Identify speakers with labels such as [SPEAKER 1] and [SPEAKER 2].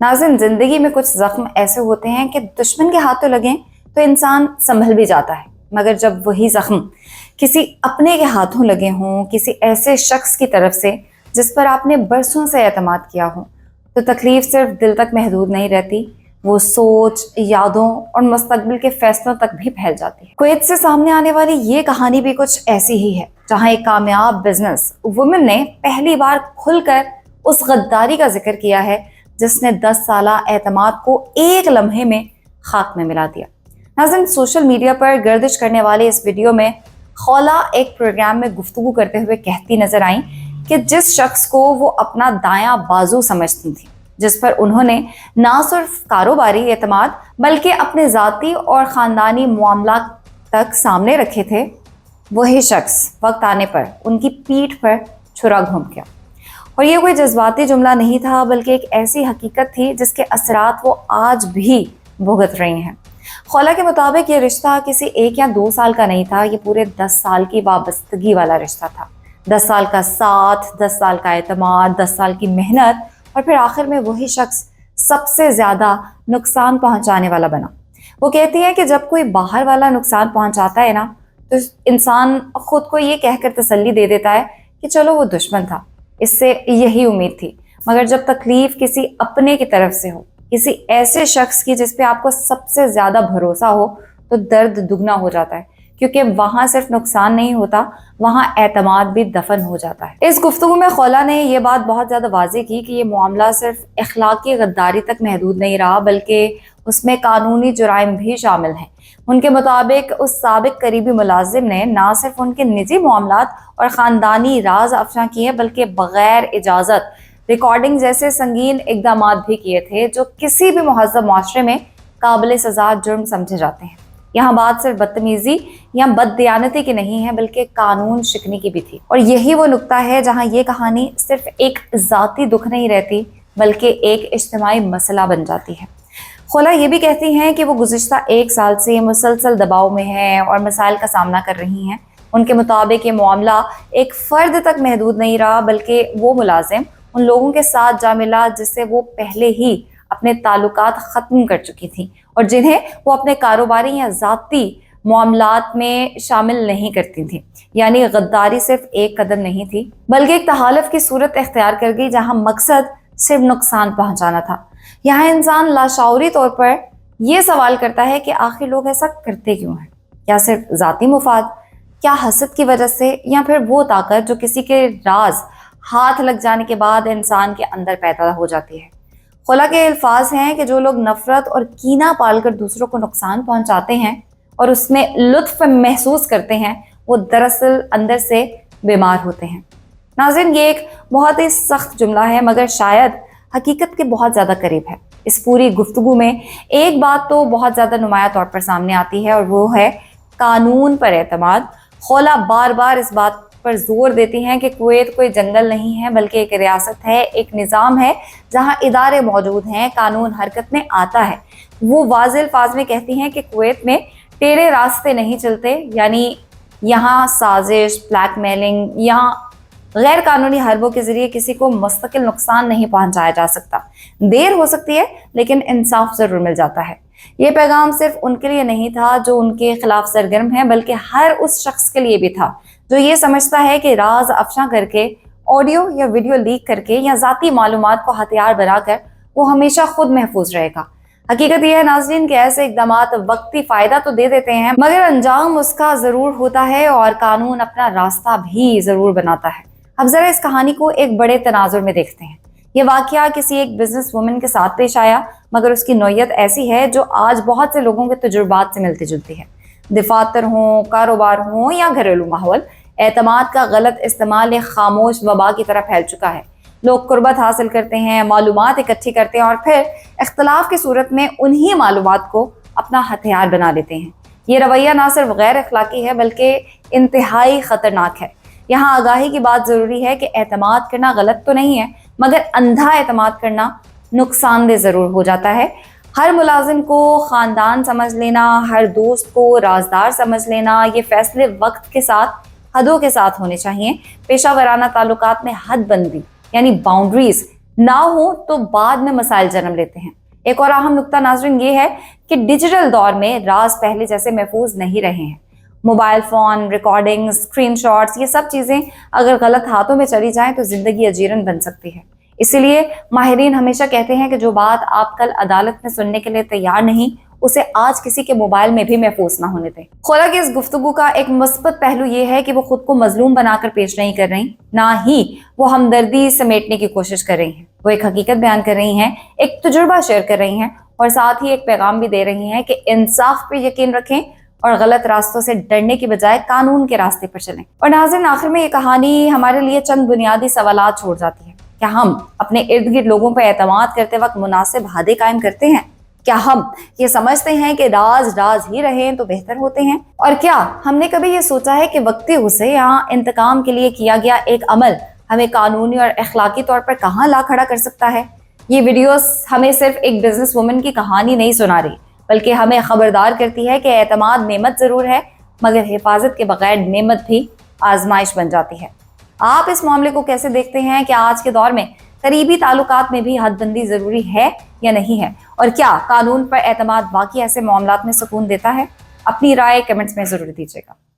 [SPEAKER 1] नाज़रीन, जिंदगी में कुछ जख्म ऐसे होते हैं कि दुश्मन के हाथों लगें तो इंसान संभल भी जाता है, मगर जब वही जख्म किसी अपने के हाथों लगे हों, किसी ऐसे शख्स की तरफ से जिस पर आपने बरसों से एतमाद किया हो, तो तकलीफ सिर्फ दिल तक महदूद नहीं रहती, वो सोच, यादों और मुस्तकबिल के फैसलों तक भी फैल जाती है। कुवैत से सामने आने वाली ये कहानी भी कुछ ऐसी ही है, जहां एक कामयाब बिजनेस वुमन ने पहली बार खुलकर उस गद्दारी का जिक्र किया है जिसने 10 साला एतमाद को एक लम्हे में खाक में मिला दिया। नाज़रीन, सोशल मीडिया पर गर्दिश करने वाले इस वीडियो में खौला एक प्रोग्राम में गुफ्तगू करते हुए कहती नजर आई कि जिस शख्स को वो अपना दायां बाजू समझती थी, जिस पर उन्होंने ना सिर्फ कारोबारी एतमाद बल्कि अपने ज़ाती और ख़ानदानी मामला तक सामने रखे थे, वही शख्स वक्त आने पर उनकी पीठ पर छुरा घूम गया। और ये कोई जज्बाती जुमला नहीं था, बल्कि एक ऐसी हकीकत थी जिसके असरात वो आज भी भुगत रही हैं। खौला के मुताबिक ये रिश्ता किसी 1 या 2 साल का नहीं था, ये पूरे 10 साल की वाबस्तगी वाला रिश्ता था। 10 साल का साथ, 10 साल का एतमाद, 10 साल की मेहनत, और फिर आखिर में वही शख्स सबसे ज़्यादा नुकसान पहुंचाने वाला बना। वो कहती है कि जब कोई बाहर वाला नुकसान पहुंचाता है ना, तो इंसान खुद को ये कहकर तसल्ली दे देता है कि चलो वो दुश्मन था, इससे यही उम्मीद थी। मगर जब तकलीफ किसी अपने की तरफ से हो, किसी ऐसे शख्स की जिस पे आपको सबसे ज्यादा भरोसा हो, तो दर्द दुगना हो जाता है, क्योंकि वहां सिर्फ नुकसान नहीं होता, वहां एतमाद भी दफन हो जाता है। इस गुफ्तगू में खौला ने ये बात बहुत ज्यादा वाज़ेह की कि ये मामला सिर्फ इखलाकी गद्दारी तक महदूद नहीं रहा, बल्कि उसमें कानूनी जुराइम भी शामिल हैं। उनके मुताबिक उस साबिक करीबी मुलाजिम ने ना सिर्फ उनके निजी मामलात और ख़ानदानी राज अफशा किए, बल्कि बगैर इजाज़त रिकॉर्डिंग जैसे संगीन इकदाम भी किए थे, जो किसी भी मुहज़्ज़ब माशरे में काबिल सज़ा जुर्म समझे जाते हैं। यहाँ बात सिर्फ बदतमीज़ी या बददियानती की नहीं है, बल्कि कानून शिकनी की भी थी। और यही वो नुक्ता है जहाँ ये कहानी सिर्फ एक ज़ाती दुख नहीं रहती, बल्कि एक इज्तिमाई मसला बन जाती है। खौला ये भी कहती हैं कि वो गुज़िश्ता 1 साल से मुसलसल दबाव में हैं और मसाइल का सामना कर रही हैं। उनके मुताबिक ये मामला एक फ़र्द तक महदूद नहीं रहा, बल्कि वो मुलाजिम उन लोगों के साथ जा मिला जिससे वो पहले ही अपने ताल्लुकात ख़त्म कर चुकी थी और जिन्हें वो अपने कारोबारी या ज़ाती मामलात में शामिल नहीं करती थी। यानी गद्दारी सिर्फ एक कदम नहीं थी, बल्कि एक तहालुफ़ की सूरत इख्तियार कर गई, जहाँ मकसद सिर्फ नुकसान पहुँचाना था। यहाँ इंसान लाशऊरी तौर पर यह सवाल करता है कि आखिर लोग ऐसा करते क्यों हैं? क्या सिर्फ ज़ाती मुफाद, क्या हसद की वजह से, या फिर वो ताकत जो किसी के राज हाथ लग जाने के बाद इंसान के अंदर पैदा हो जाती है? खौला के अल्फाज हैं कि जो लोग नफरत और कीना पालकर दूसरों को नुकसान पहुंचाते हैं और उसमें लुत्फ महसूस करते हैं, वो दरअसल अंदर से बीमार होते हैं। नाज़रीन, ये एक बहुत ही सख्त जुमला है, मगर शायद हकीकत के बहुत ज़्यादा करीब है। इस पूरी गुफ्तगू में एक बात तो बहुत ज़्यादा नुमाया तौर पर सामने आती है, और वो है कानून पर एतमाद। खौला बार बार इस बात पर जोर देती हैं कि कुवैत कोई जंगल नहीं है, बल्कि एक रियासत है, एक निज़ाम है जहां इदारे मौजूद हैं, कानून हरकत में आता है। वो वाज़ेह अल्फाज में कहती हैं कि कुवैत में टेढ़े रास्ते नहीं चलते, यानी यहाँ साजिश, ब्लैकमेलिंग या गैर कानूनी हरबों के जरिए किसी को मुस्तकिल नुकसान नहीं पहुंचाया जा सकता। देर हो सकती है, लेकिन इंसाफ जरूर मिल जाता है। ये पैगाम सिर्फ उनके लिए नहीं था जो उनके खिलाफ सरगर्म है, बल्कि हर उस शख्स के लिए भी था जो ये समझता है कि राज अफशा करके, ऑडियो या वीडियो लीक करके या ज़ाती मालूमात को हथियार बनाकर वो हमेशा खुद महफूज रहेगा। हकीकत यह है नाज़रीन कि ऐसे इक़दाम वक्ती फ़ायदा तो दे देते हैं, मगर अंजाम उसका ज़रूर होता है और कानून अपना रास्ता भी ज़रूर बनाता है। अब ज़रा इस कहानी को एक बड़े तनाजुर में देखते हैं। ये वाक़या किसी एक बिजनेस वुमन के साथ पेश आया, मगर उसकी नौयत ऐसी है जो आज बहुत से लोगों के तजुर्बात से मिलती जुलती है। दफातर हों, कारोबार हों या घरेलू माहौल, एतमाद का गलत इस्तेमाल एक खामोश वबा की तरह फैल चुका है। लोग कुर्बत हासिल करते हैं, मालूमात इकट्ठी करते हैं और फिर इख्तलाफ की सूरत में उन्हीं मालूमात को अपना हथियार बना लेते हैं। ये रवैया ना सिर्फ गैर अखलाकी है, बल्कि इंतहाई ख़तरनाक है। यहाँ आगाही की बात ज़रूरी है कि एतमाद करना गलत तो नहीं है, मगर अंधा एतमाद करना नुकसानदेह ज़रूर हो जाता है। हर मुलाजिम को ख़ानदान समझ लेना, हर दोस्त को राजदार समझ लेना, ये फ़ैसले वक्त के साथ, हदों के साथ होने चाहिए। पेशा वराना ताल्लुकात में हद बंदी यानी बाउंड्रीज ना हो तो बाद में मसाइल जन्म लेते हैं। एक और अहम नुक्ता नाज़रीन ये है कि डिजिटल दौर में राज पहले जैसे महफूज नहीं रहे हैं। मोबाइल फोन, रिकॉर्डिंग, स्क्रीनशॉट्स, ये सब चीजें अगर गलत हाथों में चली जाएं तो जिंदगी अजीरन बन सकती है। इसीलिए माहिरीन हमेशा कहते हैं कि जो बात आप कल अदालत में सुनने के लिए तैयार नहीं, उसे आज किसी के मोबाइल में भी महफूज ना होने दें। खोला कि इस गुफ्तगू का एक मुस्बत पहलू ये है कि वो खुद को मजलूम बनाकर पेश नहीं कर रही, ना ही वो हमदर्दी समेटने की कोशिश कर रही हैं। वो एक हकीकत बयान कर रही हैं, एक तजुर्बा शेयर कर रही हैं और साथ ही एक पैगाम भी दे रही हैं कि इंसाफ पे यकीन रखें और गलत रास्तों से डरने की बजाय कानून के रास्ते पर चलें। और नाज़रीन, आखिर में ये कहानी हमारे लिए चंद बुनियादी सवालात छोड़ जाती है। क्या हम अपने इर्द गिर्द लोगों पर एतमाद करते वक्त मुनासिब हदें कायम करते हैं? क्या हम ये समझते हैं कि राज राज ही रहें तो बेहतर होते हैं? और क्या हमने कभी ये सोचा है कि वक्ती गुस्से या इंतकाम के लिए किया गया एक अमल हमें कानूनी और अखलाकी तौर पर कहाँ ला खड़ा कर सकता है? ये वीडियोस हमें सिर्फ एक बिजनेस वुमन की कहानी नहीं सुना रही, बल्कि हमें खबरदार करती है कि एतमाद नेमत जरूर है, मगर हिफाजत के बगैर नेमत भी आजमाइश बन जाती है। आप इस मामले को कैसे देखते हैं? क्या आज के दौर में करीबी ताल्लुकात में भी हदबंदी जरूरी है या नहीं है? और क्या कानून पर एतमाद वाकई ऐसे मामलात में सुकून देता है? अपनी राय कमेंट्स में जरूर दीजिएगा।